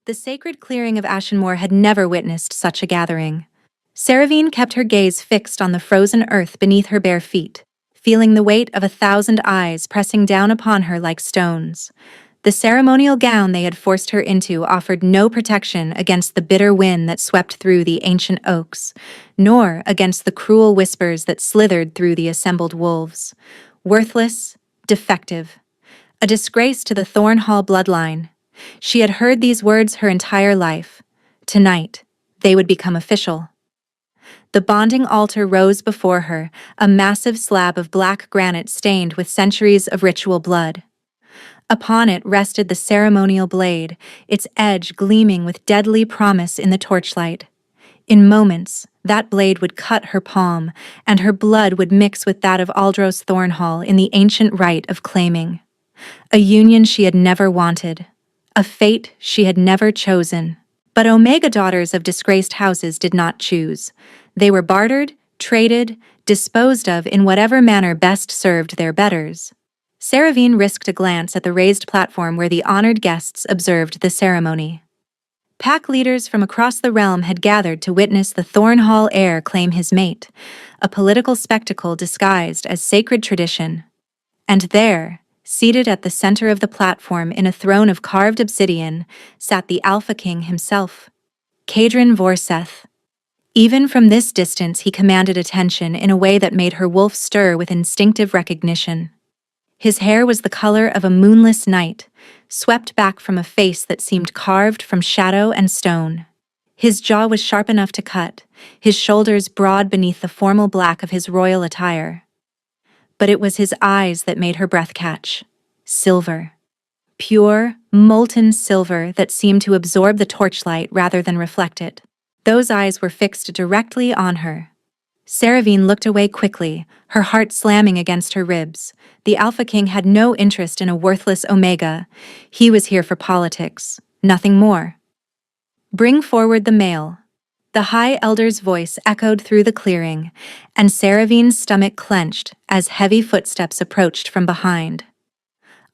The sacred clearing of Ashenmoor had never witnessed such a gathering. Saravine kept her gaze fixed on the frozen earth beneath her bare feet, feeling the weight of 1,000 eyes pressing down upon her like stones. The ceremonial gown they had forced her into offered no protection against the bitter wind that swept through the ancient oaks, nor against the cruel whispers that slithered through the assembled wolves. Worthless, defective, a disgrace to the Thornhall bloodline. She had heard these words her entire life. Tonight, they would become official. The bonding altar rose before her, a massive slab of black granite stained with centuries of ritual blood. Upon it rested the ceremonial blade, its edge gleaming with deadly promise in the torchlight. In moments, that blade would cut her palm, and her blood would mix with that of Aldros Thornhall in the ancient rite of claiming. A union she had never wanted. A fate she had never chosen. But Omega daughters of disgraced houses did not choose. They were bartered, traded, disposed of in whatever manner best served their betters. Saravine risked a glance at the raised platform where the honored guests observed the ceremony. Pack leaders from across the realm had gathered to witness the Thornhall heir claim his mate, a political spectacle disguised as sacred tradition. And there, seated at the center of the platform in a throne of carved obsidian, sat the Alpha King himself, Kadrin Vorseth. Even from this distance he commanded attention in a way that made her wolf stir with instinctive recognition. His hair was the color of a moonless night, swept back from a face that seemed carved from shadow and stone. His jaw was sharp enough to cut, his shoulders broad beneath the formal black of his royal attire. But it was his eyes that made her breath catch. Silver. Pure, molten silver that seemed to absorb the torchlight rather than reflect it. Those eyes were fixed directly on her. Saravine looked away quickly, her heart slamming against her ribs. The Alpha King had no interest in a worthless Omega. He was here for politics, nothing more. Bring forward the mail. The High Elder's voice echoed through the clearing, and Saravine's stomach clenched as heavy footsteps approached from behind.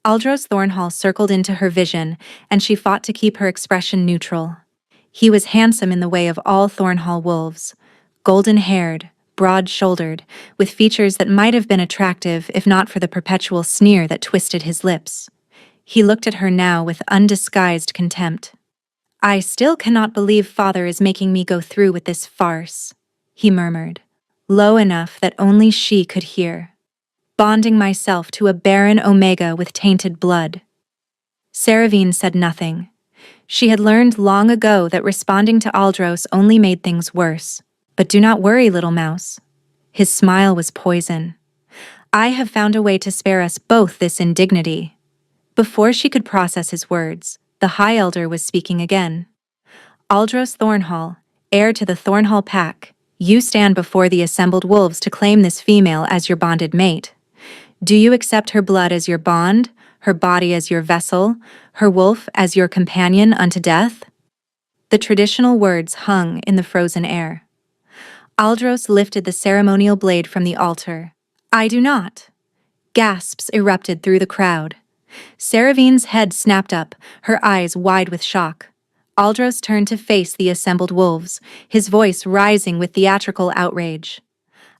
Aldros Thornhall circled into her vision, and she fought to keep her expression neutral. He was handsome in the way of all Thornhall wolves, golden-haired, broad-shouldered, with features that might have been attractive if not for the perpetual sneer that twisted his lips. He looked at her now with undisguised contempt. "I still cannot believe Father is making me go through with this farce," he murmured, low enough that only she could hear. "Bonding myself to a barren Omega with tainted blood." Saravine said nothing. She had learned long ago that responding to Aldros only made things worse. But do not worry, little mouse. His smile was poison. "I have found a way to spare us both this indignity." Before she could process his words, the High Elder was speaking again. "Aldros Thornhall, heir to the Thornhall pack, you stand before the assembled wolves to claim this female as your bonded mate. Do you accept her blood as your bond, her body as your vessel, her wolf as your companion unto death?" The traditional words hung in the frozen air. Aldros lifted the ceremonial blade from the altar. "I do not." Gasps erupted through the crowd. Saravine's head snapped up, her eyes wide with shock. Aldros turned to face the assembled wolves, his voice rising with theatrical outrage.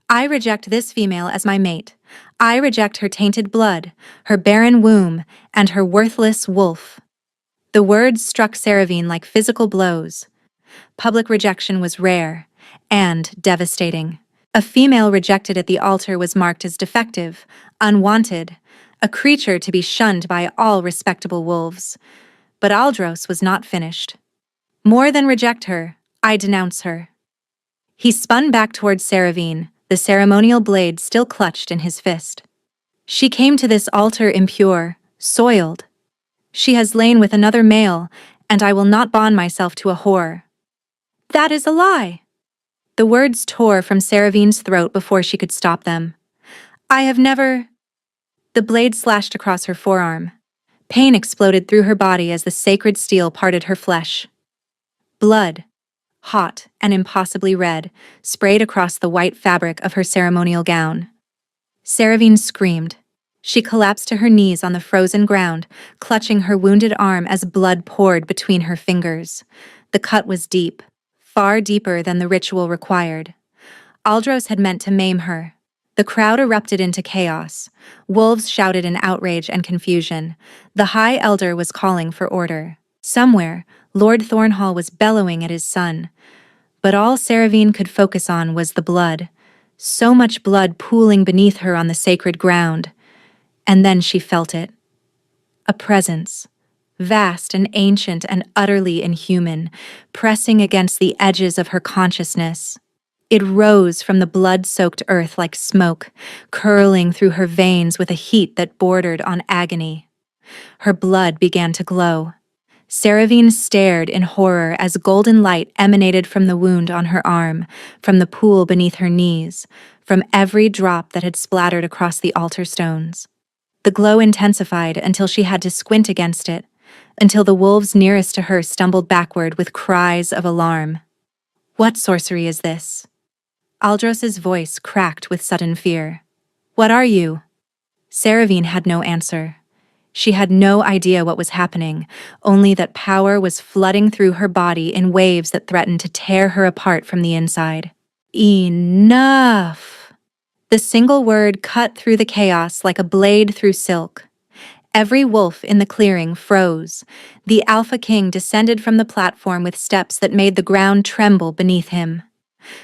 "I reject this female as my mate. I reject her tainted blood, her barren womb, and her worthless wolf." The words struck Saravine like physical blows. Public rejection was rare and devastating. A female rejected at the altar was marked as defective, unwanted, a creature to be shunned by all respectable wolves. But Aldros was not finished. "More than reject her, I denounce her." He spun back towards Saravine, the ceremonial blade still clutched in his fist. "She came to this altar impure, soiled. She has lain with another male, and I will not bond myself to a whore." "That is a lie." The words tore from Saravine's throat before she could stop them. "I have never—" The blade slashed across her forearm. Pain exploded through her body as the sacred steel parted her flesh. Blood, hot and impossibly red, sprayed across the white fabric of her ceremonial gown. Saravine screamed. She collapsed to her knees on the frozen ground, clutching her wounded arm as blood poured between her fingers. The cut was deep, far deeper than the ritual required. Aldros had meant to maim her. The crowd erupted into chaos. Wolves shouted in outrage and confusion. The High Elder was calling for order. Somewhere, Lord Thornhall was bellowing at his son. But all Saravine could focus on was the blood. So much blood pooling beneath her on the sacred ground. And then she felt it. A presence. Vast and ancient and utterly inhuman, pressing against the edges of her consciousness. It rose from the blood-soaked earth like smoke, curling through her veins with a heat that bordered on agony. Her blood began to glow. Saravine stared in horror as golden light emanated from the wound on her arm, from the pool beneath her knees, from every drop that had splattered across the altar stones. The glow intensified until she had to squint against it, until the wolves nearest to her stumbled backward with cries of alarm. "What sorcery is this?" Aldros's voice cracked with sudden fear. "What are you?" Saravine had no answer. She had no idea what was happening, only that power was flooding through her body in waves that threatened to tear her apart from the inside. Enough! The single word cut through the chaos like a blade through silk. Every wolf in the clearing froze. The Alpha King descended from the platform with steps that made the ground tremble beneath him.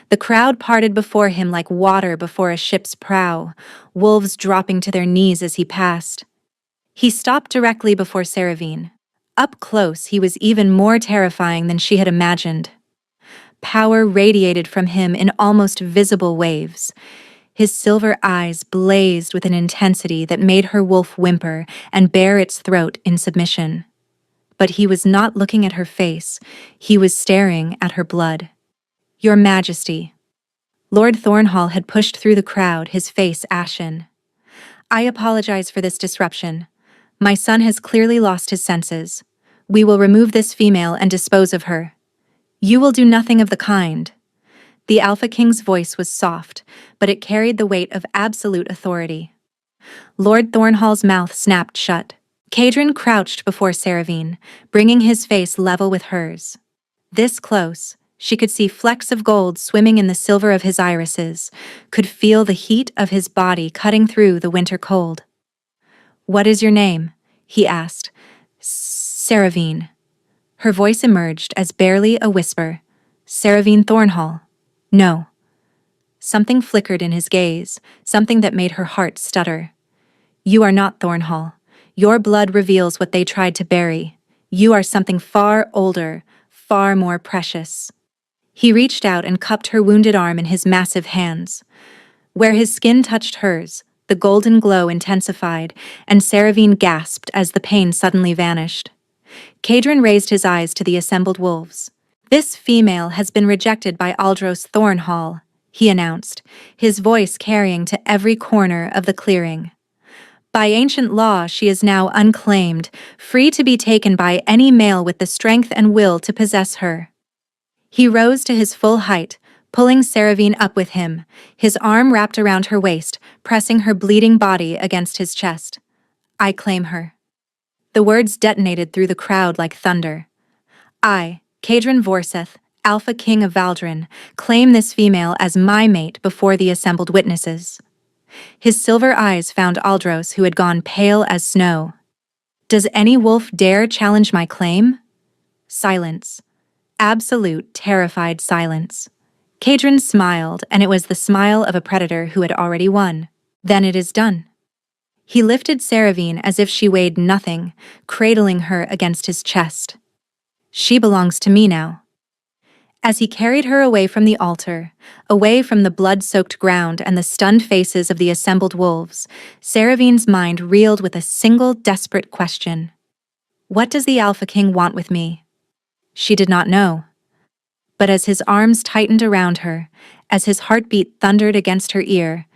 The crowd parted before him like water before a ship's prow, wolves dropping to their knees as he passed. He stopped directly before Saravine. Up close, he was even more terrifying than she had imagined. Power radiated from him in almost visible waves. His silver eyes blazed with an intensity that made her wolf whimper and bare its throat in submission. But he was not looking at her face, he was staring at her blood. "Your Majesty." Lord Thornhall had pushed through the crowd, his face ashen. "I apologize for this disruption. My son has clearly lost his senses. We will remove this female and dispose of her." "You will do nothing of the kind." The Alpha King's voice was soft, but it carried the weight of absolute authority. Lord Thornhall's mouth snapped shut. Cadron crouched before Saravine, bringing his face level with hers. This close, she could see flecks of gold swimming in the silver of his irises, could feel the heat of his body cutting through the winter cold. "What is your name?" he asked. "Saravine." Her voice emerged as barely a whisper. "Saravine Thornhall." "No." Something flickered in his gaze, something that made her heart stutter. "You are not Thornhall. Your blood reveals what they tried to bury. You are something far older, far more precious." He reached out and cupped her wounded arm in his massive hands. Where his skin touched hers, the golden glow intensified, and Saravine gasped as the pain suddenly vanished. Cadron raised his eyes to the assembled wolves. "This female has been rejected by Aldros Thornhall," he announced, his voice carrying to every corner of the clearing. "By ancient law, she is now unclaimed, free to be taken by any male with the strength and will to possess her." He rose to his full height, pulling Saravine up with him, his arm wrapped around her waist, pressing her bleeding body against his chest. "I claim her." The words detonated through the crowd like thunder. "I, Cadron Vorseth, Alpha King of Valdrin, claim this female as my mate before the assembled witnesses." His silver eyes found Aldros, who had gone pale as snow. "Does any wolf dare challenge my claim?" Silence. Absolute, terrified silence. Cadron smiled, and it was the smile of a predator who had already won. "Then it is done." He lifted Saravine as if she weighed nothing, cradling her against his chest. "She belongs to me now." As he carried her away from the altar, away from the blood-soaked ground and the stunned faces of the assembled wolves, Saravine's mind reeled with a single desperate question. What does the Alpha King want with me? She did not know. But as his arms tightened around her, as his heartbeat thundered against her ear,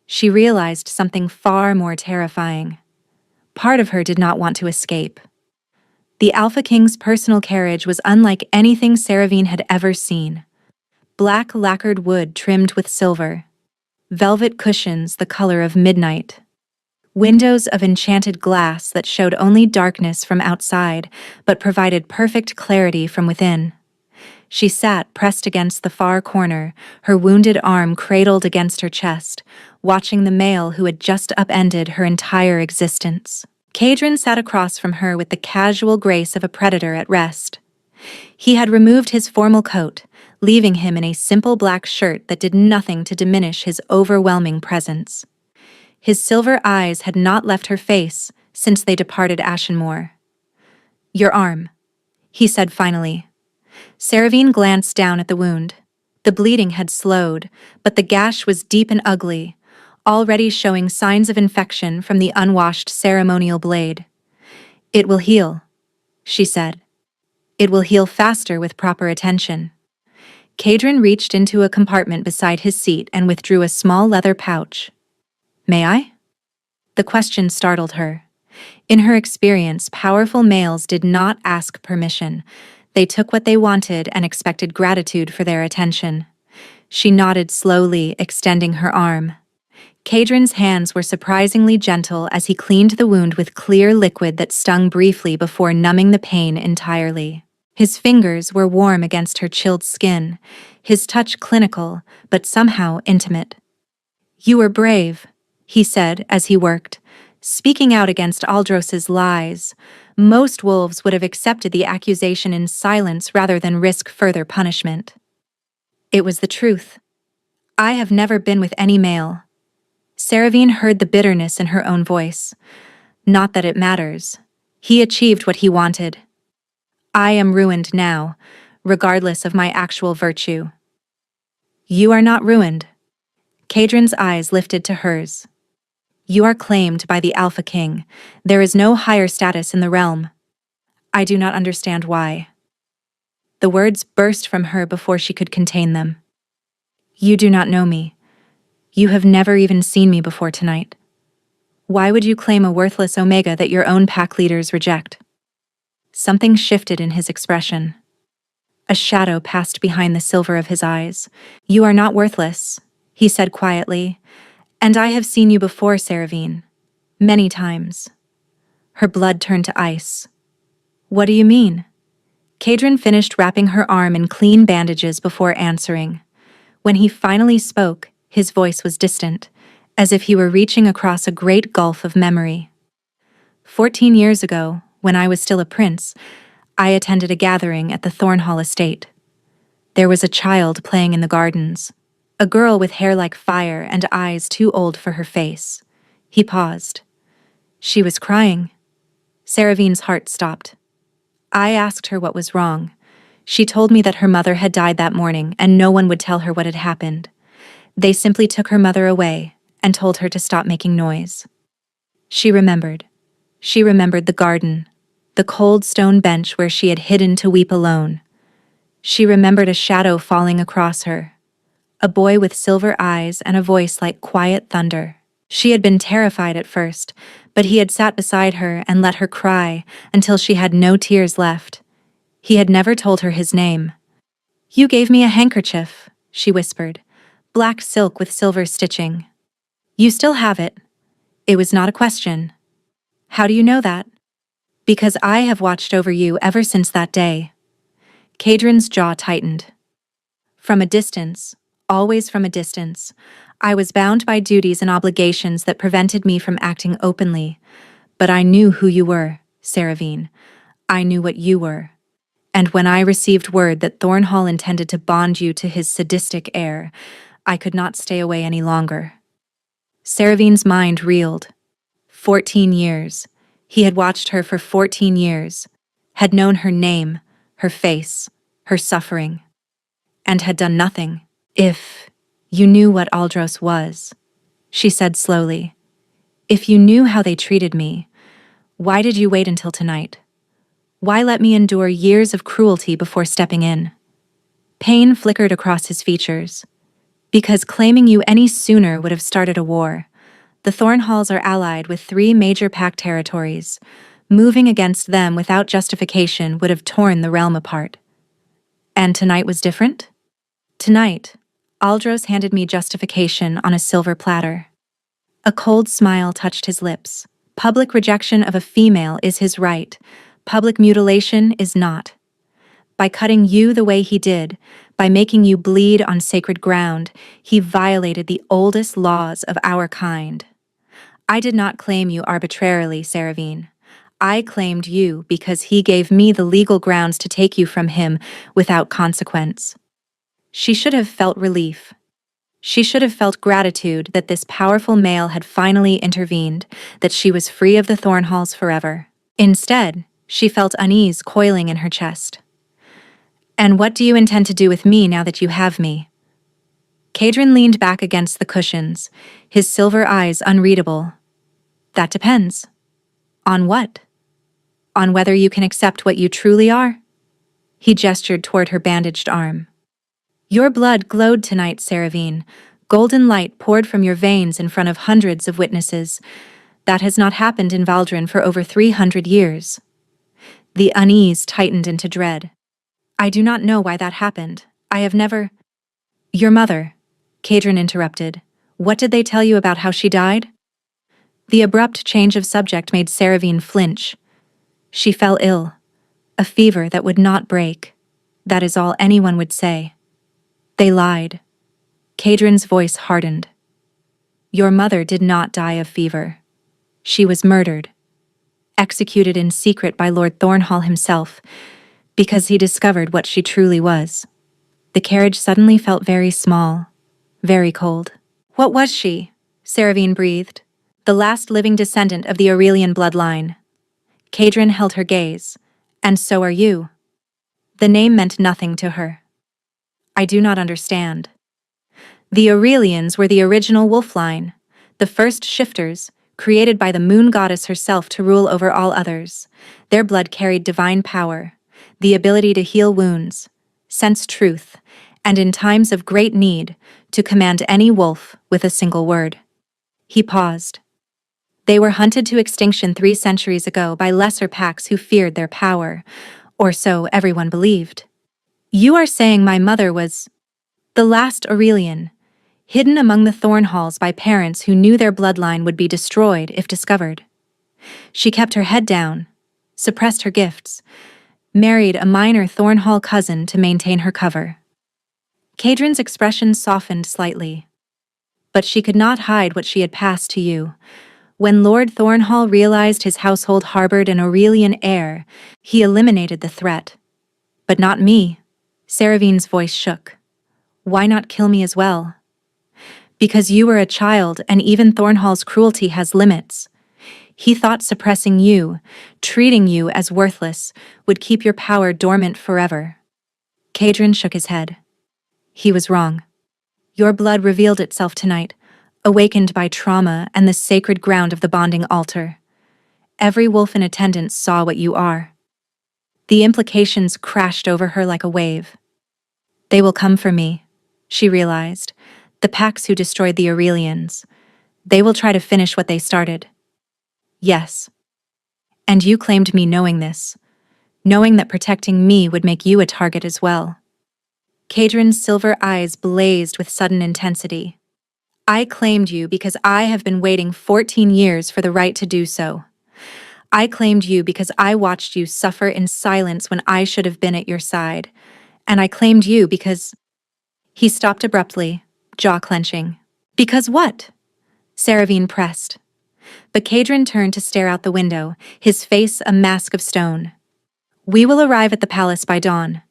she realized something far more terrifying. Part of her did not want to escape. The Alpha King's personal carriage was unlike anything Saravine had ever seen. Black lacquered wood trimmed with silver. Velvet cushions the color of midnight. Windows of enchanted glass that showed only darkness from outside, but provided perfect clarity from within. She sat pressed against the far corner, her wounded arm cradled against her chest, watching the male who had just upended her entire existence. Kadrin sat across from her with the casual grace of a predator at rest. He had removed his formal coat, leaving him in a simple black shirt that did nothing to diminish his overwhelming presence. His silver eyes had not left her face since they departed Ashenmoor. "Your arm," he said finally. Saravine glanced down at the wound. The bleeding had slowed, but the gash was deep and ugly, already showing signs of infection from the unwashed ceremonial blade. "It will heal," she said. "It will heal faster with proper attention." Kadrin reached into a compartment beside his seat and withdrew a small leather pouch. "May I?" The question startled her. In her experience, powerful males did not ask permission. They took what they wanted and expected gratitude for their attention. She nodded slowly, extending her arm. Kadrin's hands were surprisingly gentle as he cleaned the wound with clear liquid that stung briefly before numbing the pain entirely. His fingers were warm against her chilled skin, his touch clinical, but somehow intimate. "You were brave," he said as he worked, speaking out against Aldros's lies. Most wolves would have accepted the accusation in silence rather than risk further punishment. It was the truth. "I have never been with any male." Saravine heard the bitterness in her own voice. "Not that it matters. He achieved what he wanted. I am ruined now, regardless of my actual virtue." "You are not ruined." Kadrin's eyes lifted to hers. "You are claimed by the Alpha King. There is no higher status in the realm." "I do not understand why." The words burst from her before she could contain them. "You do not know me. You have never even seen me before tonight. Why would you claim a worthless Omega that your own pack leaders reject?" Something shifted in his expression. A shadow passed behind the silver of his eyes. "You are not worthless," he said quietly. "And I have seen you before, Saravine. Many times." Her blood turned to ice. "What do you mean?" Kadrin finished wrapping her arm in clean bandages before answering. When he finally spoke, his voice was distant, as if he were reaching across a great gulf of memory. 14 years ago, when I was still a prince, I attended a gathering at the Thornhall estate. There was a child playing in the gardens, a girl with hair like fire and eyes too old for her face. He paused. She was crying. Saravine's heart stopped. I asked her what was wrong. She told me that her mother had died that morning and no one would tell her what had happened. They simply took her mother away and told her to stop making noise. She remembered. She remembered the garden, the cold stone bench where she had hidden to weep alone. She remembered a shadow falling across her, a boy with silver eyes and a voice like quiet thunder. She had been terrified at first, but he had sat beside her and let her cry until she had no tears left. He had never told her his name. "You gave me a handkerchief," she whispered, "black silk with silver stitching. You still have it." It was not a question. "How do you know that?" "Because I have watched over you ever since that day." Kadrin's jaw tightened. From a distance, always from a distance, I was bound by duties and obligations that prevented me from acting openly. But I knew who you were, Saravine. I knew what you were. And when I received word that Thornhall intended to bond you to his sadistic heir, I could not stay away any longer. Saravine's mind reeled. 14 years. He had watched her for 14 years, had known her name, her face, her suffering, and had done nothing. "If you knew what Aldros was," she said slowly, "if you knew how they treated me, why did you wait until tonight? Why let me endure years of cruelty before stepping in?" Pain flickered across his features. "Because claiming you any sooner would have started a war. The Thornhalls are allied with 3 major pack territories. Moving against them without justification would have torn the realm apart. And tonight was different? Tonight, Aldros handed me justification on a silver platter. A cold smile touched his lips. Public rejection of a female is his right. Public mutilation is not. By cutting you the way he did, by making you bleed on sacred ground, he violated the oldest laws of our kind. I did not claim you arbitrarily, Saravine. I claimed you because he gave me the legal grounds to take you from him without consequence. She should have felt relief. She should have felt gratitude that this powerful male had finally intervened, that she was free of the Thornhalls forever. Instead, she felt unease coiling in her chest. And what do you intend to do with me now that you have me? Kadrin leaned back against the cushions, his silver eyes unreadable. That depends. On what? On whether you can accept what you truly are? He gestured toward her bandaged arm. Your blood glowed tonight, Saravine. Golden light poured from your veins in front of hundreds of witnesses. That has not happened in Valdrin for over 300 years. The unease tightened into dread. I do not know why that happened. I have never— Your mother, Kadrin interrupted. What did they tell you about how she died? The abrupt change of subject made Saravine flinch. She fell ill. A fever that would not break. That is all anyone would say. They lied. Kadrin's voice hardened. Your mother did not die of fever. She was murdered. Executed in secret by Lord Thornhall himself, because he discovered what she truly was. The carriage suddenly felt very small, very cold. What was she? Saravine breathed. The last living descendant of the Aurelian bloodline. Kadrin held her gaze. And so are you. The name meant nothing to her. I do not understand. The Aurelians were the original wolf line, the first shifters, created by the moon goddess herself to rule over all others. Their blood carried divine power, the ability to heal wounds, sense truth, and in times of great need, to command any wolf with a single word. He paused. They were hunted to extinction 3 centuries ago by lesser packs who feared their power, or so everyone believed. You are saying my mother was the last Aurelian, hidden among the Thornhalls by parents who knew their bloodline would be destroyed if discovered. She kept her head down, suppressed her gifts, married a minor Thornhall cousin to maintain her cover. Kadrin's expression softened slightly. But she could not hide what she had passed to you. When Lord Thornhall realized his household harbored an Aurelian heir, he eliminated the threat. But not me. Saravine's voice shook. Why not kill me as well? Because you were a child, and even Thornhall's cruelty has limits. He thought suppressing you, treating you as worthless, would keep your power dormant forever. Kadrin shook his head. He was wrong. Your blood revealed itself tonight, awakened by trauma and the sacred ground of the bonding altar. Every wolf in attendance saw what you are. The implications crashed over her like a wave. They will come for me, she realized. The packs who destroyed the Aurelians. They will try to finish what they started. Yes. And you claimed me knowing this, knowing that protecting me would make you a target as well. Kadrin's silver eyes blazed with sudden intensity. I claimed you because I have been waiting 14 years for the right to do so. I claimed you because I watched you suffer in silence when I should have been at your side. And I claimed you because— He stopped abruptly, jaw clenching. Because what? Saravine pressed. But Kadrin turned to stare out the window, his face a mask of stone. We will arrive at the palace by dawn.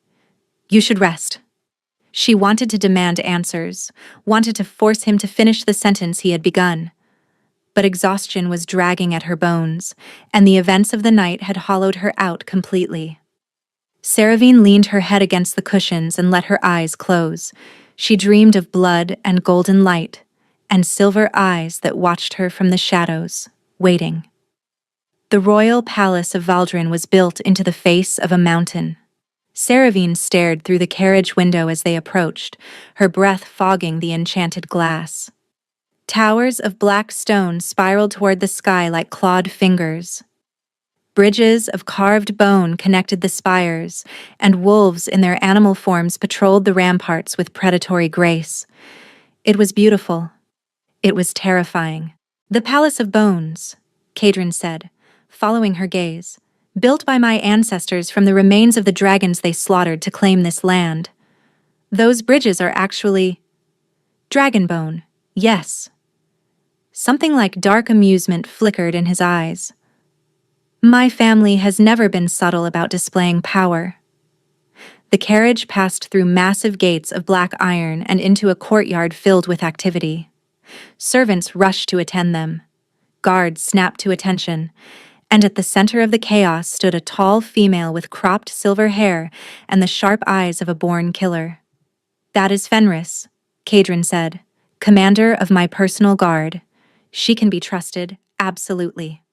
You should rest. She wanted to demand answers, wanted to force him to finish the sentence he had begun. But exhaustion was dragging at her bones, and the events of the night had hollowed her out completely. Saravine leaned her head against the cushions and let her eyes close. She dreamed of blood and golden light, and silver eyes that watched her from the shadows, waiting. The royal palace of Valdrin was built into the face of a mountain. Saravine stared through the carriage window as they approached, her breath fogging the enchanted glass. Towers of black stone spiraled toward the sky like clawed fingers. Bridges of carved bone connected the spires, and wolves in their animal forms patrolled the ramparts with predatory grace. It was beautiful. It was terrifying. The Palace of Bones, Kadrin said, following her gaze. Built by my ancestors from the remains of the dragons they slaughtered to claim this land. Those bridges are actually dragonbone, yes. Something like dark amusement flickered in his eyes. My family has never been subtle about displaying power. The carriage passed through massive gates of black iron and into a courtyard filled with activity. Servants rushed to attend them. Guards snapped to attention, and at the center of the chaos stood a tall female with cropped silver hair and the sharp eyes of a born killer. That is Fenris, Kadrin said, commander of my personal guard. She can be trusted, absolutely.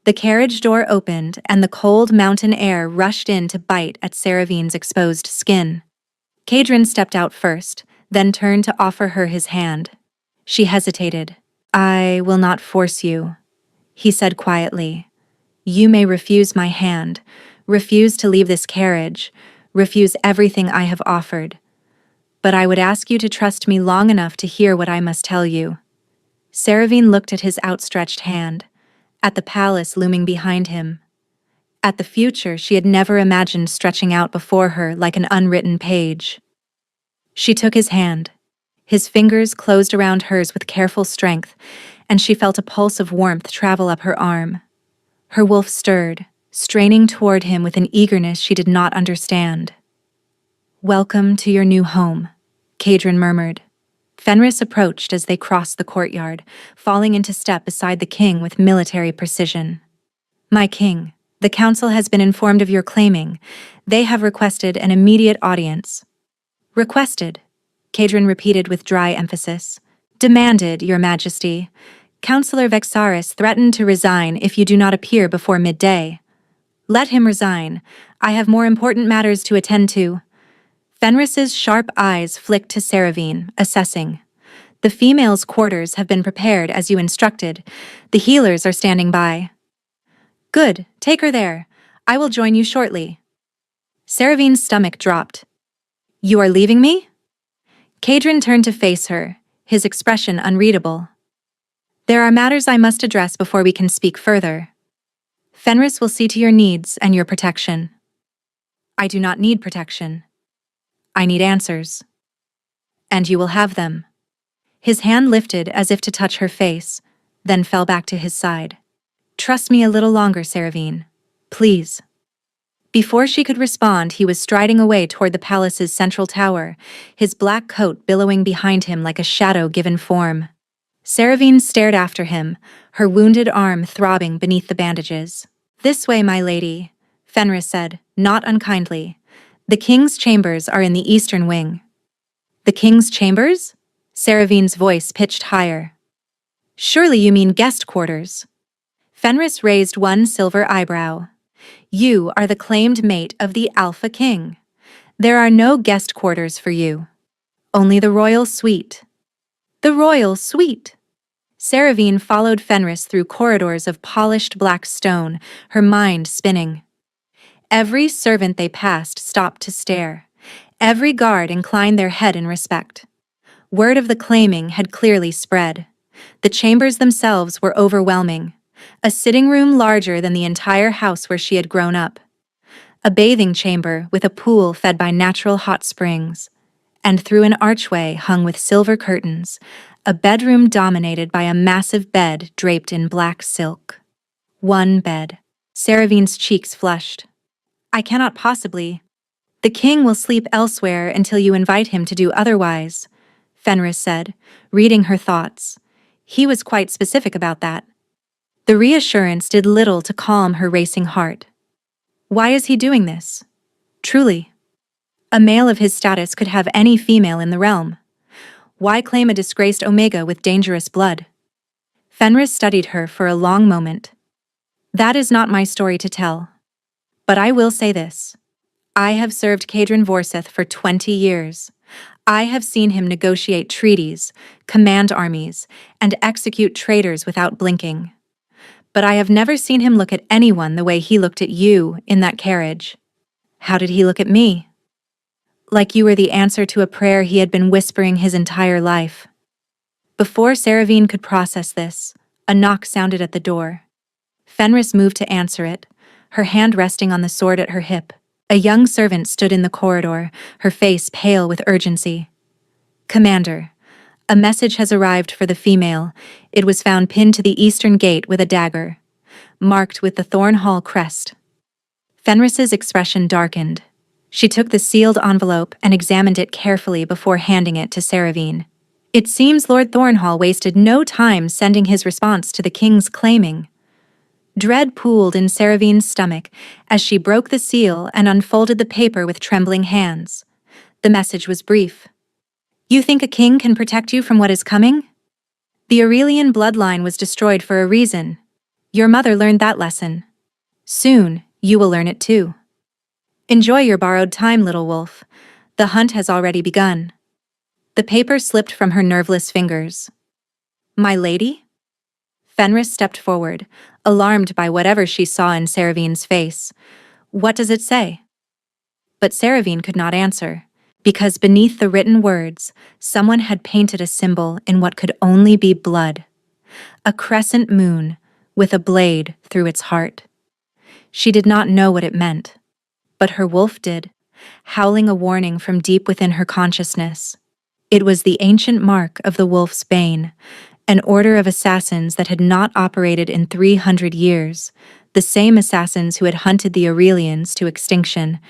The carriage door opened and the cold mountain air rushed in to bite at Seravine's exposed skin. Kadrin stepped out first, then turned to offer her his hand. She hesitated. I will not force you, he said quietly. You may refuse my hand, refuse to leave this carriage, refuse everything I have offered. But I would ask you to trust me long enough to hear what I must tell you. Seravine looked at his outstretched hand, at the palace looming behind him, at the future she had never imagined stretching out before her like an unwritten page. She took his hand. His fingers closed around hers with careful strength, and she felt a pulse of warmth travel up her arm. Her wolf stirred, straining toward him with an eagerness she did not understand. Welcome to your new home, Kadrin murmured. Fenris approached as they crossed the courtyard, falling into step beside the king with military precision. My king, the council has been informed of your claiming. They have requested an immediate audience. Requested, Kadrin repeated with dry emphasis. Demanded, your majesty. Councillor Vexaris threatened to resign if you do not appear before midday. Let him resign. I have more important matters to attend to. Fenris's sharp eyes flicked to Seravine, assessing. The female's quarters have been prepared as you instructed. The healers are standing by. Good, take her there. I will join you shortly. Seravine's stomach dropped. You are leaving me? Kadrin turned to face her, his expression unreadable. There are matters I must address before we can speak further. Fenris will see to your needs and your protection. I do not need protection. I need answers. And you will have them. His hand lifted as if to touch her face, then fell back to his side. Trust me a little longer, Seravine. Please. Before she could respond, he was striding away toward the palace's central tower, his black coat billowing behind him like a shadow given form. Seravine stared after him, her wounded arm throbbing beneath the bandages. This way, my lady, Fenris said, not unkindly. The king's chambers are in the eastern wing. The king's chambers? Seravine's voice pitched higher. Surely you mean guest quarters. Fenris raised one silver eyebrow. You are the claimed mate of the Alpha King. There are no guest quarters for you. Only the royal suite. The royal suite. Seravine followed Fenris through corridors of polished black stone, her mind spinning. Every servant they passed stopped to stare. Every guard inclined their head in respect. Word of the claiming had clearly spread. The chambers themselves were overwhelming. A sitting room larger than the entire house where she had grown up. A bathing chamber with a pool fed by natural hot springs. And through an archway hung with silver curtains, a bedroom dominated by a massive bed draped in black silk. One bed. Seravine's cheeks flushed. I cannot possibly. The king will sleep elsewhere until you invite him to do otherwise, Fenris said, reading her thoughts. He was quite specific about that. The reassurance did little to calm her racing heart. Why is he doing this? Truly. A male of his status could have any female in the realm. Why claim a disgraced Omega with dangerous blood? Fenris studied her for a long moment. That is not my story to tell. But I will say this. I have served Kadrin Vorseth for 20 years. I have seen him negotiate treaties, command armies, and execute traitors without blinking. But I have never seen him look at anyone the way he looked at you in that carriage. How did he look at me? Like you were the answer to a prayer he had been whispering his entire life. Before Seravine could process this, A knock sounded at the door. Fenris moved to answer it, her hand resting on the sword at her hip. A young servant stood in the corridor, her face pale with urgency. "Commander, a message has arrived for the female. It was found pinned to the eastern gate with a dagger, marked with the Thornhall crest." Fenris's expression darkened. She took the sealed envelope and examined it carefully before handing it to Saravine. It seems Lord Thornhall wasted no time sending his response to the king's claiming. Dread pooled in Saravine's stomach as she broke the seal and unfolded the paper with trembling hands. The message was brief. "You think a king can protect you from what is coming? The Aurelian bloodline was destroyed for a reason. Your mother learned that lesson. Soon, you will learn it too. Enjoy your borrowed time, little wolf. The hunt has already begun." The paper slipped from her nerveless fingers. "My lady?" Fenris stepped forward, alarmed by whatever she saw in Saravine's face. "What does it say?" But Saravine could not answer, because beneath the written words, someone had painted a symbol in what could only be blood. A crescent moon, with a blade through its heart. She did not know what it meant, but her wolf did, howling a warning from deep within her consciousness. It was the ancient mark of the wolf's bane, an order of assassins that had not operated in 300 years, the same assassins who had hunted the Aurelians to extinction,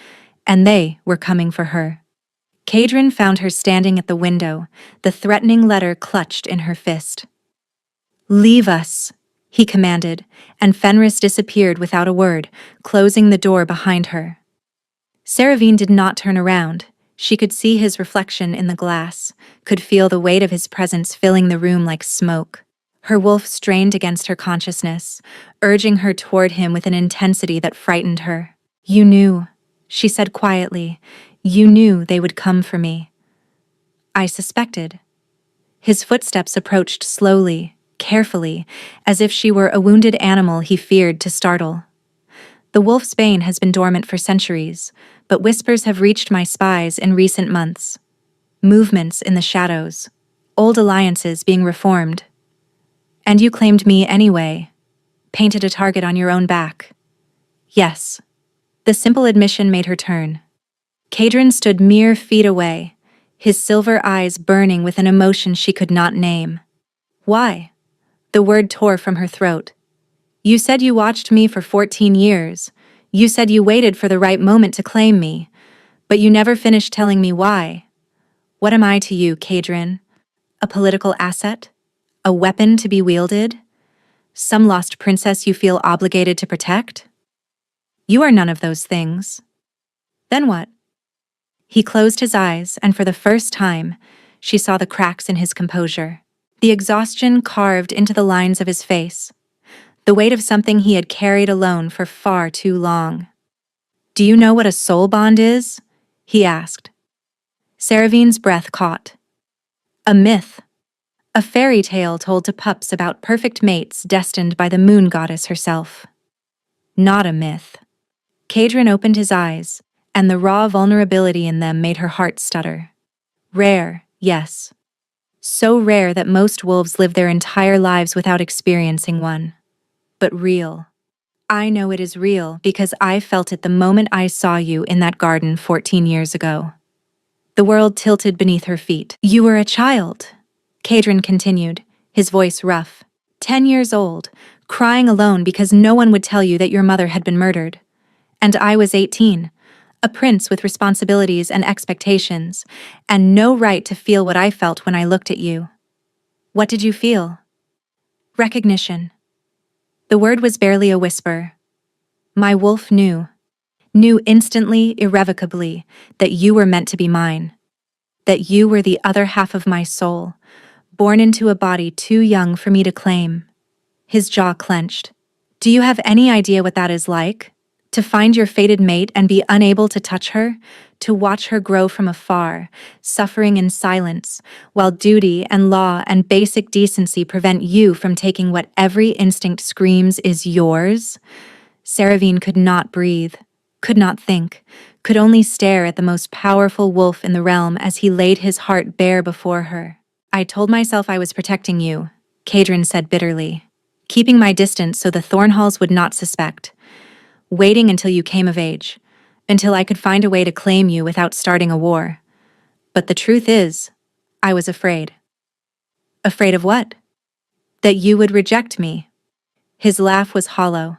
and they were coming for her. Kadrin found her standing at the window, the threatening letter clutched in her fist. "Leave us," he commanded, and Fenris disappeared without a word, closing the door behind her. Saravine did not turn around. She could see his reflection in the glass, could feel the weight of his presence filling the room like smoke. Her wolf strained against her consciousness, urging her toward him with an intensity that frightened her. "You knew," she said quietly. "You knew they would come for me." "I suspected." His footsteps approached slowly, carefully, as if she were a wounded animal he feared to startle. "The wolf's bane has been dormant for centuries, but whispers have reached my spies in recent months. Movements in the shadows, old alliances being reformed. And you claimed me anyway, painted a target on your own back." "Yes." The simple admission made her turn. Kadrin stood mere feet away, his silver eyes burning with an emotion she could not name. "Why?" The word tore from her throat. "You said you watched me for 14 years. You said you waited for the right moment to claim me, but you never finished telling me why. What am I to you, Kadrin? A political asset? A weapon to be wielded? Some lost princess you feel obligated to protect? You are none of those things." "Then what?" He closed his eyes, and for the first time, she saw the cracks in his composure, the exhaustion carved into the lines of his face, the weight of something he had carried alone for far too long. "Do you know what a soul bond is?" he asked. Saravine's breath caught. "A myth. A fairy tale told to pups about perfect mates destined by the moon goddess herself." "Not a myth." Kadrin opened his eyes, and the raw vulnerability in them made her heart stutter. "Rare, yes. So rare that most wolves live their entire lives without experiencing one. But real. I know it is real because I felt it the moment I saw you in that garden 14 years ago." The world tilted beneath her feet. "You were a child," Kadrin continued, his voice rough. 10 years old, crying alone because no one would tell you that your mother had been murdered. And I was 18, a prince with responsibilities and expectations, and no right to feel what I felt when I looked at you. What did you feel?" "Recognition." The word was barely a whisper. "My wolf knew instantly, irrevocably, that you were meant to be mine. That you were the other half of my soul, born into a body too young for me to claim." His jaw clenched. "Do you have any idea what that is like? To find your fated mate and be unable to touch her? To watch her grow from afar, suffering in silence, while duty and law and basic decency prevent you from taking what every instinct screams is yours?" Saravine could not breathe, could not think, could only stare at the most powerful wolf in the realm as he laid his heart bare before her. "I told myself I was protecting you," Kadrin said bitterly. keeping my distance so the Thornhalls would not suspect, waiting until you came of age, until I could find a way to claim you without starting a war. But the truth is, I was afraid. Afraid of what? That you would reject me. His laugh was hollow.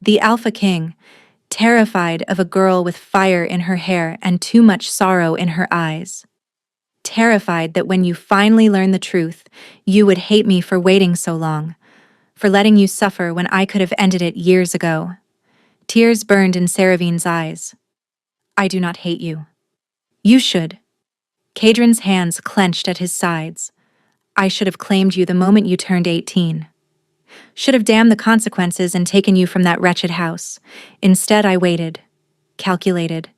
The Alpha King, terrified of a girl with fire in her hair and too much sorrow in her eyes. Terrified that when you finally learn the truth, you would hate me for waiting so long, for letting you suffer when I could have ended it years ago. Tears burned in Seravine's eyes. I do not hate you. You should. Cadron's hands clenched at his sides. I should have claimed you the moment you turned 18. Should have damned the consequences and taken you from that wretched house. Instead, I waited, calculated,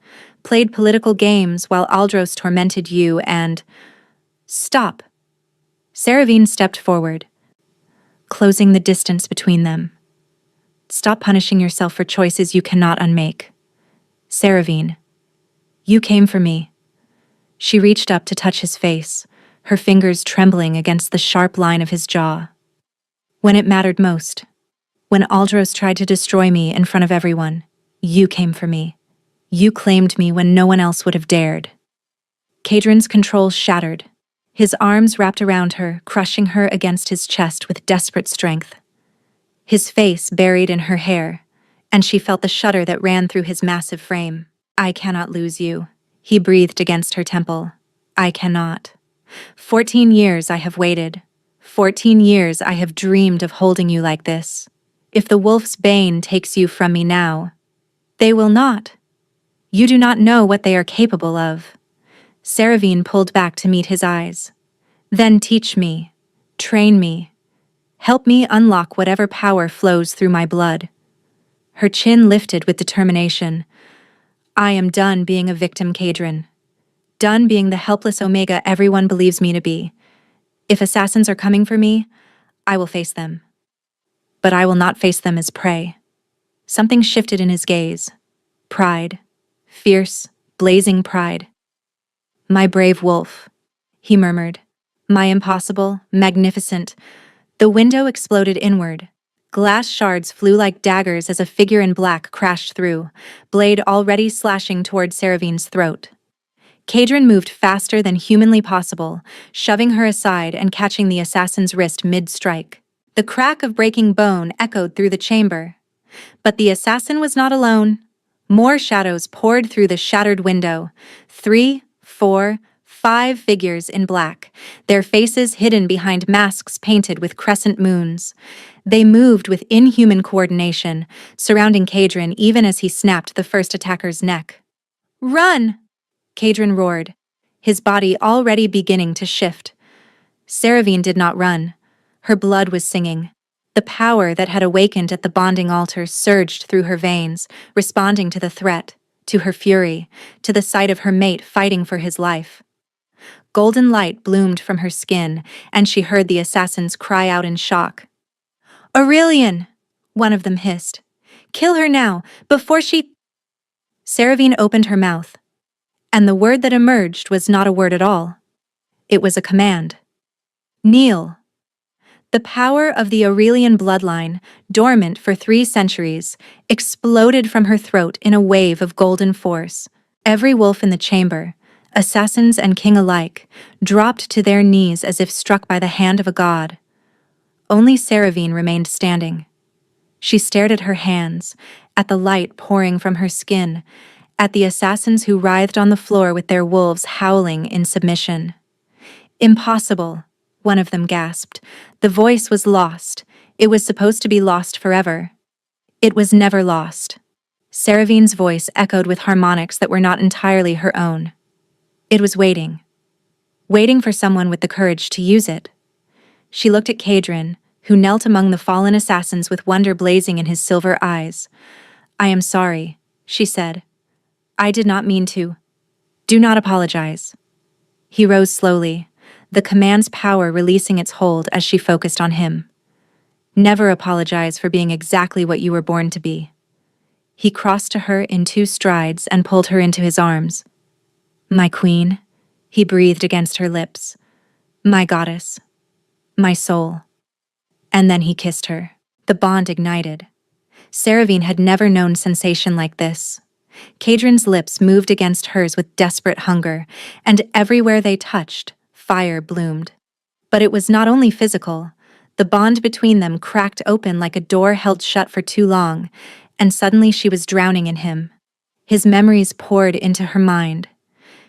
played political games while Aldros tormented you and— Stop. Seravine stepped forward, closing the distance between them. Stop punishing yourself for choices you cannot unmake. Seravine, you came for me. She reached up to touch his face, her fingers trembling against the sharp line of his jaw. When it mattered most, when Aldros tried to destroy me in front of everyone, you came for me. You claimed me when no one else would have dared. Cadron's control shattered. His arms wrapped around her, crushing her against his chest with desperate strength. His face buried in her hair, and she felt the shudder that ran through his massive frame. I cannot lose you, he breathed against her temple. I cannot. 14 years I have waited. 14 years I have dreamed of holding you like this. If the wolf's bane takes you from me now, they will not. You do not know what they are capable of. Seravine pulled back to meet his eyes. Then teach me, train me, help me unlock whatever power flows through my blood. Her chin lifted with determination. I am done being a victim, Cadron. Done being the helpless Omega everyone believes me to be. If assassins are coming for me, I will face them. But I will not face them as prey. Something shifted in his gaze. Pride. Fierce, blazing pride. My brave wolf, he murmured. My impossible, magnificent. The window exploded inward. Glass shards flew like daggers as a figure in black crashed through, blade already slashing toward Seravine's throat. Cadron moved faster than humanly possible, shoving her aside and catching the assassin's wrist mid-strike. The crack of breaking bone echoed through the chamber. But the assassin was not alone. More shadows poured through the shattered window. 3, 4, 5 figures in black, their faces hidden behind masks painted with crescent moons. They moved with inhuman coordination, surrounding Cadron even as he snapped the first attacker's neck. Run! Cadron roared, his body already beginning to shift. Seravine did not run. Her blood was singing. The power that had awakened at the bonding altar surged through her veins, responding to the threat, to her fury, to the sight of her mate fighting for his life. Golden light bloomed from her skin, and she heard the assassins cry out in shock. Aurelian! One of them hissed. Kill her now, before she— Seravine opened her mouth, and the word that emerged was not a word at all. It was a command. Kneel. The power of the Aurelian bloodline, dormant for 3 centuries, exploded from her throat in a wave of golden force. Every wolf in the chamber, assassins and king alike, dropped to their knees as if struck by the hand of a god. Only Seravine remained standing. She stared at her hands, at the light pouring from her skin, at the assassins who writhed on the floor with their wolves howling in submission. Impossible, one of them gasped. The voice was lost. It was supposed to be lost forever. It was never lost. Seravine's voice echoed with harmonics that were not entirely her own. It was waiting. Waiting for someone with the courage to use it. She looked at Cadron, who knelt among the fallen assassins with wonder blazing in his silver eyes. I am sorry, she said. I did not mean to. Do not apologize. He rose slowly, the command's power releasing its hold as she focused on him. Never apologize for being exactly what you were born to be. He crossed to her in 2 strides and pulled her into his arms. My queen, he breathed against her lips. My goddess. My soul. And then he kissed her. The bond ignited. Saravine had never known sensation like this. Kadrin's lips moved against hers with desperate hunger, and everywhere they touched, fire bloomed. But it was not only physical. The bond between them cracked open like a door held shut for too long, and suddenly she was drowning in him. His memories poured into her mind.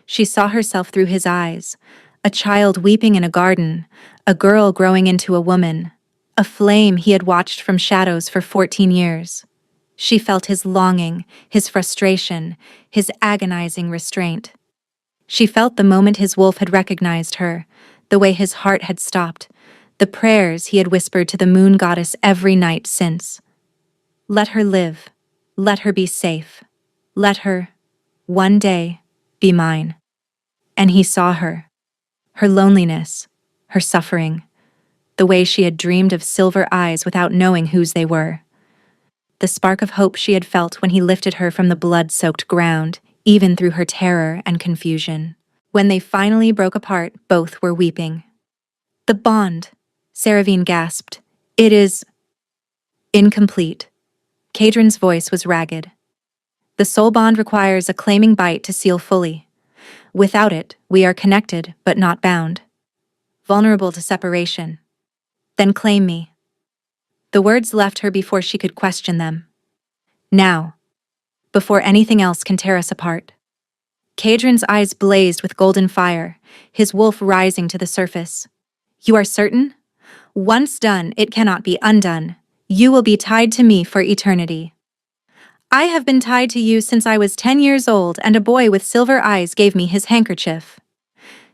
She saw herself through his eyes, a child weeping in a garden, a girl growing into a woman, a flame he had watched from shadows for 14 years. She felt his longing, his frustration, his agonizing restraint. She felt the moment his wolf had recognized her, the way his heart had stopped, the prayers he had whispered to the moon goddess every night since. Let her live. Let her be safe. Let her, one day, be mine. And he saw her. Her loneliness, her suffering, the way she had dreamed of silver eyes without knowing whose they were. The spark of hope she had felt when he lifted her from the blood-soaked ground, even through her terror and confusion. When they finally broke apart, both were weeping. The bond, Saravine gasped. It is incomplete. Kadrin's voice was ragged. The soul bond requires a claiming bite to seal fully. Without it, we are connected, but not bound. Vulnerable to separation. Then claim me. The words left her before she could question them. Now. Before anything else can tear us apart. Kadrin's eyes blazed with golden fire, his wolf rising to the surface. You are certain? Once done, it cannot be undone. You will be tied to me for eternity. I have been tied to you since I was 10 years old, and a boy with silver eyes gave me his handkerchief.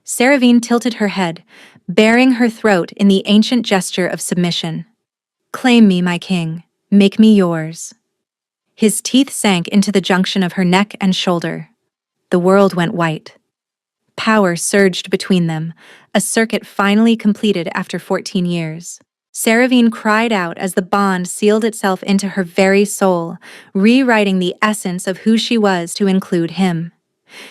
Saravine tilted her head, baring her throat in the ancient gesture of submission. Claim me, my king. Make me yours. His teeth sank into the junction of her neck and shoulder. The world went white. Power surged between them, a circuit finally completed after 14 years. Saravine cried out as the bond sealed itself into her very soul, rewriting the essence of who she was to include him.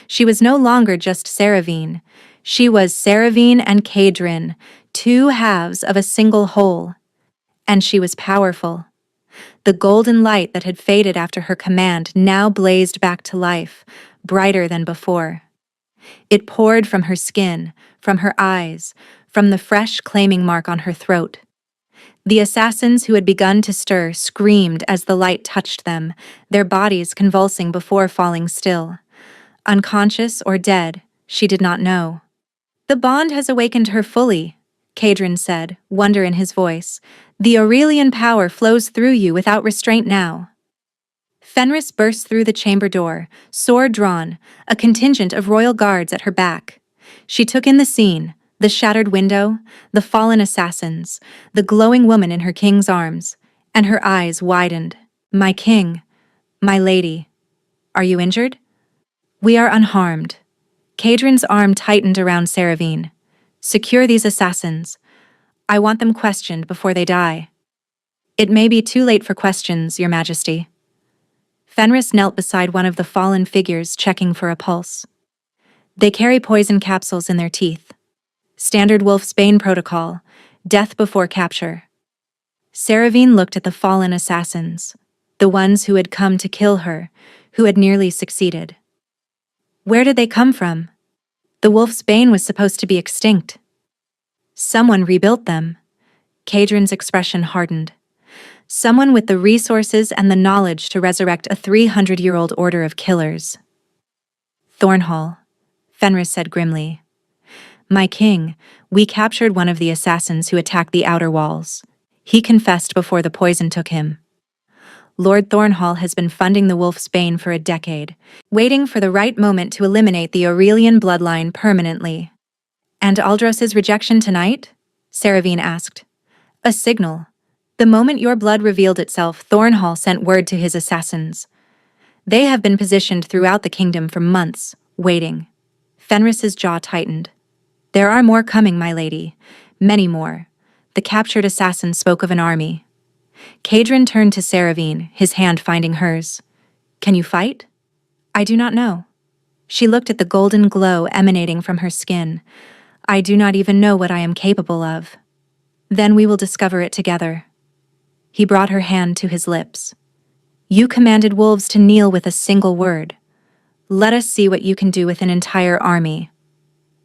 She was no longer just Saravine. She was Saravine and Kadrin, two halves of a single whole. And she was powerful. The golden light that had faded after her command now blazed back to life, brighter than before. It poured from her skin, from her eyes, from the fresh claiming mark on her throat. The assassins who had begun to stir screamed as the light touched them, their bodies convulsing before falling still. Unconscious or dead, she did not know. The bond has awakened her fully, Kadrin said, wonder in his voice. The Aurelian power flows through you without restraint now. Fenris burst through the chamber door, sword drawn, a contingent of royal guards at her back. She took in the scene, the shattered window, the fallen assassins, the glowing woman in her king's arms, and her eyes widened. My king, my lady, are you injured? We are unharmed. Kadrin's arm tightened around Saravine. Secure these assassins. I want them questioned before they die. It may be too late for questions, Your Majesty. Fenris knelt beside one of the fallen figures, checking for a pulse. They carry poison capsules in their teeth. Standard Wolfsbane protocol, death before capture. Saravine looked at the fallen assassins, the ones who had come to kill her, who had nearly succeeded. Where did they come from? The Wolfsbane was supposed to be extinct. Someone rebuilt them. Kadrin's expression hardened. Someone with the resources and the knowledge to resurrect a 300-year-old order of killers. Thornhall, Fenris said grimly. My king, we captured one of the assassins who attacked the outer walls. He confessed before the poison took him. Lord Thornhall has been funding the Wolfsbane for a decade, waiting for the right moment to eliminate the Aurelian bloodline permanently. And Aldros's rejection tonight? Saravine asked. A signal. The moment your blood revealed itself, Thornhall sent word to his assassins. They have been positioned throughout the kingdom for months, waiting. Fenris's jaw tightened. There are more coming, my lady. Many more. The captured assassin spoke of an army. Kadrin turned to Saravine, his hand finding hers. Can you fight? I do not know. She looked at the golden glow emanating from her skin. I do not even know what I am capable of. Then we will discover it together. He brought her hand to his lips. You commanded wolves to kneel with a single word. Let us see what you can do with an entire army.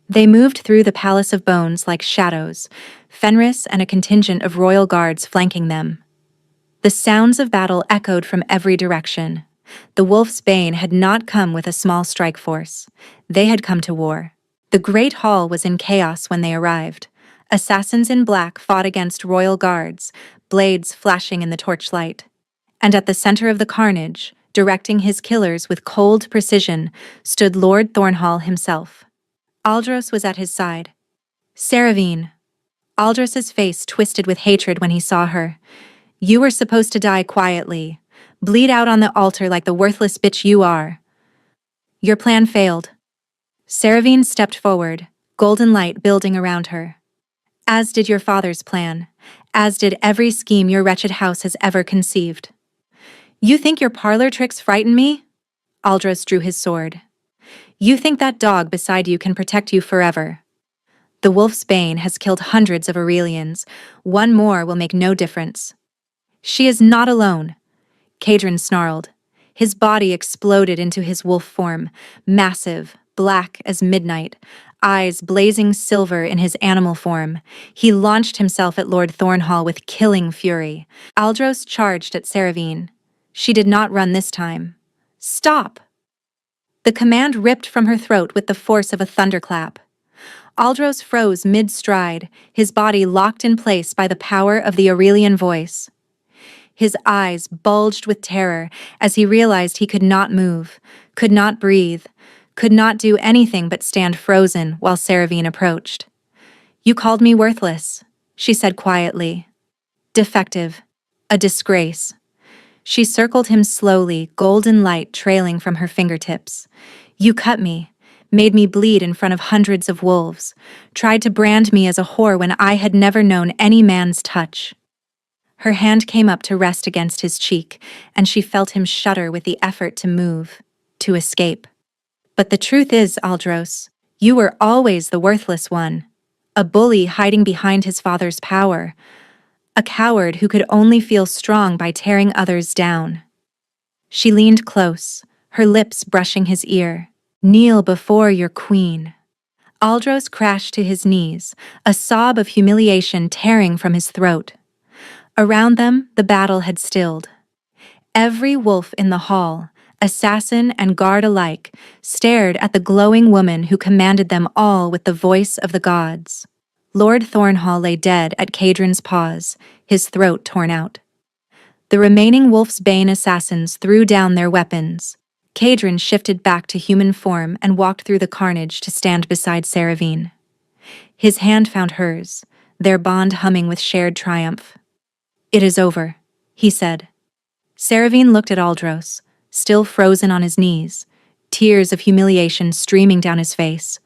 They moved through the Palace of Bones like shadows, Fenris and a contingent of royal guards flanking them. The sounds of battle echoed from every direction. The Wolf's Bane had not come with a small strike force. They had come to war. The Great Hall was in chaos when they arrived. Assassins in black fought against royal guards, blades flashing in the torchlight. And at the center of the carnage, directing his killers with cold precision, stood Lord Thornhall himself. Aldros was at his side. Saravine. Aldros's face twisted with hatred when he saw her. You were supposed to die quietly. Bleed out on the altar like the worthless bitch you are. Your plan failed. Saravine stepped forward, golden light building around her. As did your father's plan. As did every scheme your wretched house has ever conceived. You think your parlor tricks frighten me? Aldros drew his sword. You think that dog beside you can protect you forever. The Wolf's Bane has killed hundreds of Aurelians. One more will make no difference. She is not alone. Kadrin snarled. His body exploded into his wolf form, massive, black as midnight, eyes blazing silver in his animal form. He launched himself at Lord Thornhall with killing fury. Aldros charged at Saravine. She did not run this time. Stop! The command ripped from her throat with the force of a thunderclap. Aldros froze mid-stride, his body locked in place by the power of the Aurelian voice. His eyes bulged with terror as he realized he could not move, could not breathe, could not do anything but stand frozen while Saravine approached. You called me worthless, she said quietly. Defective. A disgrace. She circled him slowly, golden light trailing from her fingertips. You cut me, made me bleed in front of hundreds of wolves, tried to brand me as a whore when I had never known any man's touch. Her hand came up to rest against his cheek, and she felt him shudder with the effort to move, to escape. But the truth is, Aldros, you were always the worthless one. A bully hiding behind his father's power. A coward who could only feel strong by tearing others down. She leaned close, her lips brushing his ear. Kneel before your queen. Aldros crashed to his knees, a sob of humiliation tearing from his throat. Around them, the battle had stilled. Every wolf in the hall, assassin and guard alike, stared at the glowing woman who commanded them all with the voice of the gods. Lord Thornhall lay dead at Kadrin's paws, his throat torn out. The remaining Wolf's Bane assassins threw down their weapons. Kadrin shifted back to human form and walked through the carnage to stand beside Saravine. His hand found hers, their bond humming with shared triumph. It is over, he said. Saravine looked at Aldros, still frozen on his knees, tears of humiliation streaming down his face.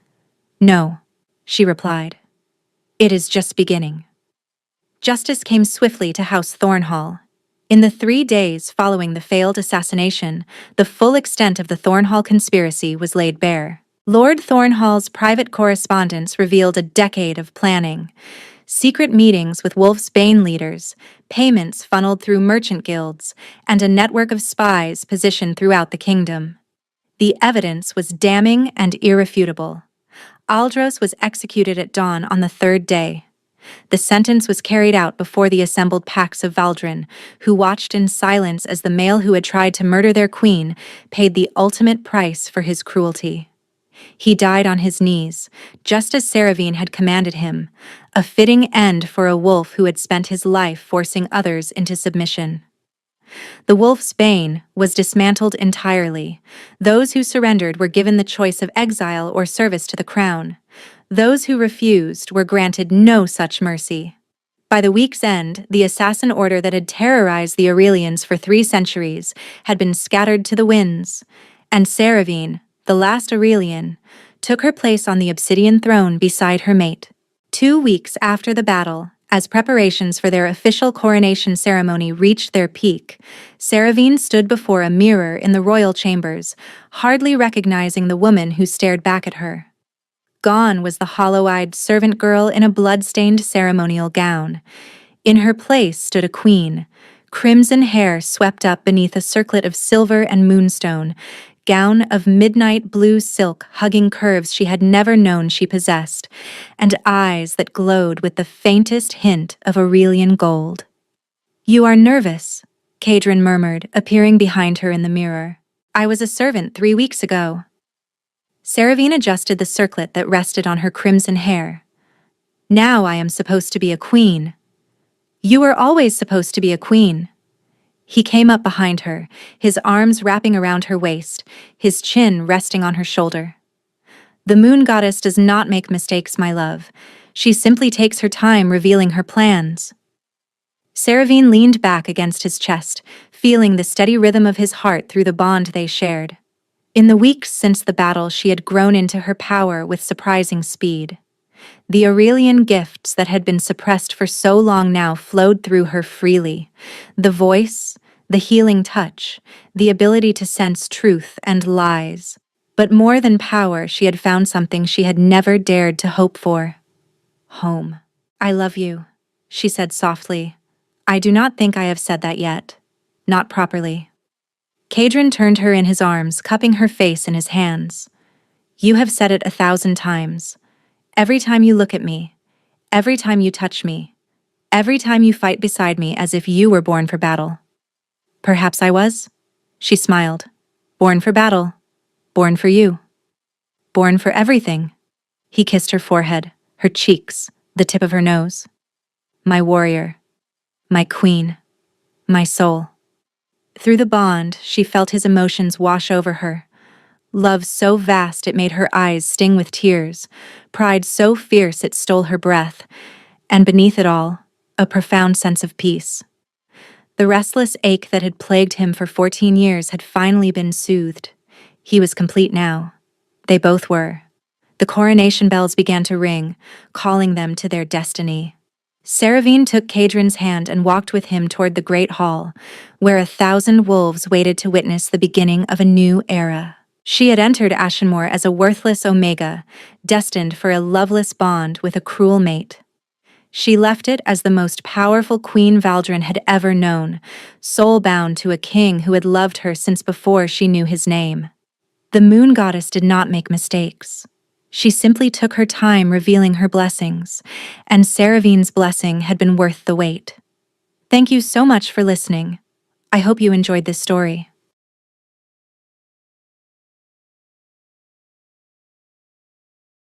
No, she replied. It is just beginning. Justice came swiftly to House Thornhall. In the 3 days following the failed assassination, the full extent of the Thornhall conspiracy was laid bare. Lord Thornhall's private correspondence revealed a decade of planning. Secret meetings with Wolf's Bane leaders, payments funneled through merchant guilds, and a network of spies positioned throughout the kingdom. The evidence was damning and irrefutable. Aldros was executed at dawn on the 3rd day. The sentence was carried out before the assembled packs of Valdrin, who watched in silence as the male who had tried to murder their queen paid the ultimate price for his cruelty. He died on his knees, just as Saravine had commanded him, a fitting end for a wolf who had spent his life forcing others into submission. The Wolf's Bane was dismantled entirely. Those who surrendered were given the choice of exile or service to the crown. Those who refused were granted no such mercy. By the week's end, the assassin order that had terrorized the Aurelians for 3 centuries had been scattered to the winds, and Saravine, the last Aurelian, took her place on the obsidian throne beside her mate. 2 weeks after the battle, as preparations for their official coronation ceremony reached their peak, Saravine stood before a mirror in the royal chambers, hardly recognizing the woman who stared back at her. Gone was the hollow-eyed servant girl in a blood-stained ceremonial gown. In her place stood a queen, Crimson hair swept up beneath a circlet of silver and moonstone, gown of midnight blue silk hugging curves she had never known she possessed, and eyes that glowed with the faintest hint of Aurelian gold. "You are nervous," Kadrin murmured, appearing behind her in the mirror. "I was a servant 3 weeks ago." Saravine adjusted the circlet that rested on her crimson hair. "Now I am supposed to be a queen." "You were always supposed to be a queen." He came up behind her, his arms wrapping around her waist, his chin resting on her shoulder. "The moon goddess does not make mistakes, my love. She simply takes her time revealing her plans." Saravine leaned back against his chest, feeling the steady rhythm of his heart through the bond they shared. In the weeks since the battle, she had grown into her power with surprising speed. The Aurelian gifts that had been suppressed for so long now flowed through her freely. The voice, the healing touch, the ability to sense truth and lies. But more than power, she had found something she had never dared to hope for. Home. "I love you," she said softly. "I do not think I have said that yet. Not properly." Kadrin turned her in his arms, cupping her face in his hands. "You have said it 1,000 times. Every time you look at me, every time you touch me, every time you fight beside me as if you were born for battle." "Perhaps I was," she smiled. "Born for battle. Born for you. Born for everything." He kissed her forehead, her cheeks, the tip of her nose. "My warrior. My queen. My soul." Through the bond, she felt his emotions wash over her. Love so vast it made her eyes sting with tears, pride so fierce it stole her breath, and beneath it all, a profound sense of peace. The restless ache that had plagued him for 14 years had finally been soothed. He was complete now. They both were. The coronation bells began to ring, calling them to their destiny. Saravine took Kadrin's hand and walked with him toward the great hall, where 1,000 wolves waited to witness the beginning of a new era. She had entered Ashenmoor as a worthless Omega, destined for a loveless bond with a cruel mate. She left it as the most powerful Queen Valdrin had ever known, soul-bound to a king who had loved her since before she knew his name. The moon goddess did not make mistakes. She simply took her time revealing her blessings, and Saravine's blessing had been worth the wait. Thank you so much for listening. I hope you enjoyed this story.